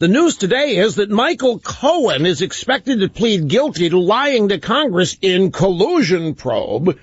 The news today is that Michael Cohen is expected to plead guilty to lying to Congress in collusion probe.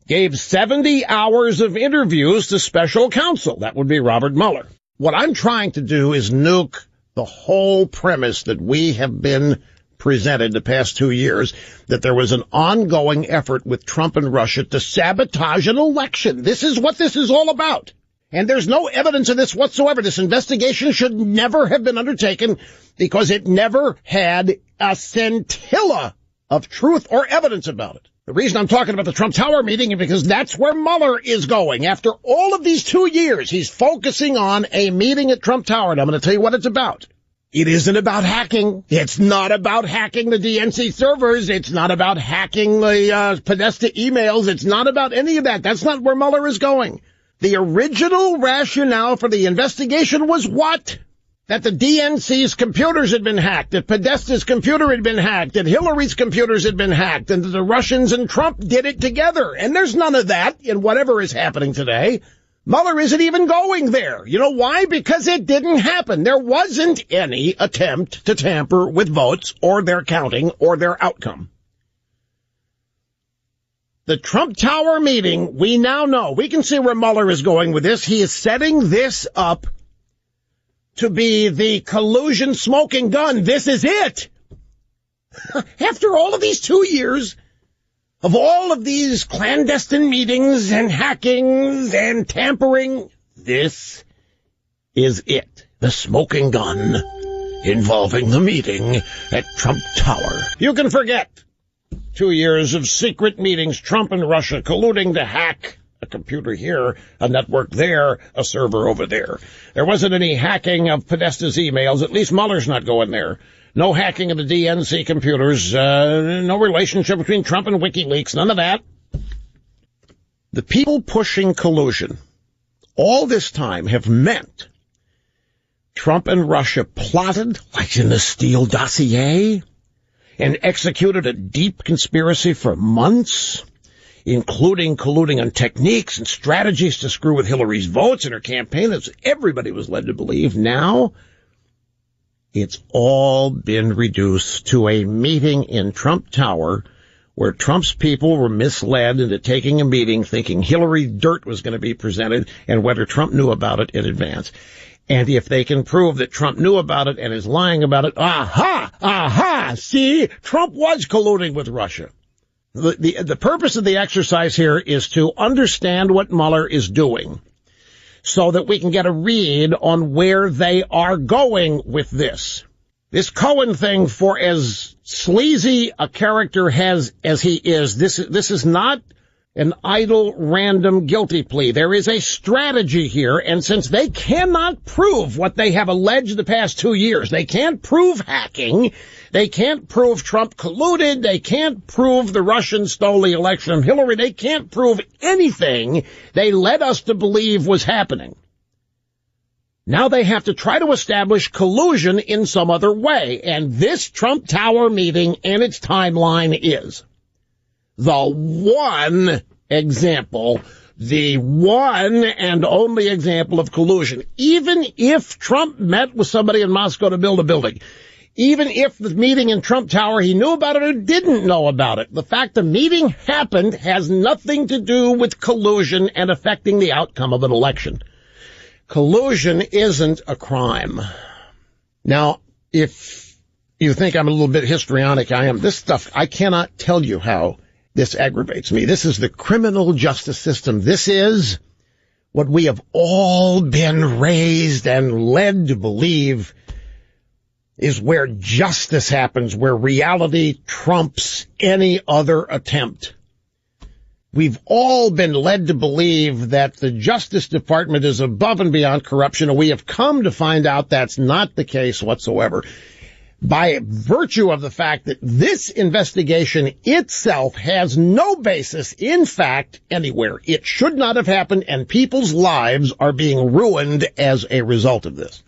Gave 70 hours of interviews to special counsel. That would be Robert Mueller. What I'm trying to do is nuke the whole premise that we have been presented the past 2 years, that there was an ongoing effort with Trump and Russia to sabotage an election. This is what this is all about. And there's no evidence of this whatsoever. This investigation should never have been undertaken because it never had a scintilla of truth or evidence about it. The reason I'm talking about the Trump Tower meeting is because that's where Mueller is going. After all of these 2 years, he's focusing on a meeting at Trump Tower, and I'm going to tell you what it's about. It isn't about hacking. It's not about hacking the DNC servers. It's not about hacking the Podesta emails. It's not about any of that. That's not where Mueller is going. The original rationale for the investigation was what? That the DNC's computers had been hacked, that Podesta's computer had been hacked, that Hillary's computers had been hacked, and that the Russians and Trump did it together. And there's none of that in whatever is happening today. Mueller isn't even going there. You know why? Because it didn't happen. There wasn't any attempt to tamper with votes or their counting or their outcome. The Trump Tower meeting, we now know. We can see where Mueller is going with this. He is setting this up to be the collusion smoking gun. This is it. After all of these 2 years of all of these clandestine meetings and hackings and tampering, this is it. The smoking gun involving the meeting at Trump Tower. You can forget 2 years of secret meetings, Trump and Russia colluding to hack a computer here, a network there, a server over there. There wasn't any hacking of Podesta's emails. At least Mueller's not going there. No hacking of the DNC computers. No relationship between Trump and WikiLeaks. None of that. The people pushing collusion all this time have meant Trump and Russia plotted, like in the Steele dossier, and executed a deep conspiracy for months, including colluding on techniques and strategies to screw with Hillary's votes in her campaign, as everybody was led to believe. Now, it's all been reduced to a meeting in Trump Tower where Trump's people were misled into taking a meeting thinking Hillary dirt was going to be presented and whether Trump knew about it in advance. And if they can prove that Trump knew about it and is lying about it, see, Trump was colluding with Russia. The purpose of the exercise here is to understand what Mueller is doing so that we can get a read on where they are going with this. This Cohen thing, for as sleazy a character as he is, this is not an idle, random guilty plea. There is a strategy here, and since they cannot prove what they have alleged the past 2 years, they can't prove hacking, they can't prove Trump colluded, they can't prove the Russians stole the election of Hillary, they can't prove anything they led us to believe was happening. Now they have to try to establish collusion in some other way, and this Trump Tower meeting and its timeline is the one example, the one and only example of collusion. Even if Trump met with somebody in Moscow to build a building, even if the meeting in Trump Tower, he knew about it or didn't know about it, the fact the meeting happened has nothing to do with collusion and affecting the outcome of an election. Collusion isn't a crime. Now, if you think I'm a little bit histrionic, I am. This stuff, I cannot tell you how this aggravates me. This is the criminal justice system. This is what we have all been raised and led to believe is where justice happens, where reality trumps any other attempt. We've all been led to believe that the Justice Department is above and beyond corruption, and we have come to find out that's not the case whatsoever. By virtue of the fact that this investigation itself has no basis in fact anywhere. It should not have happened, and people's lives are being ruined as a result of this.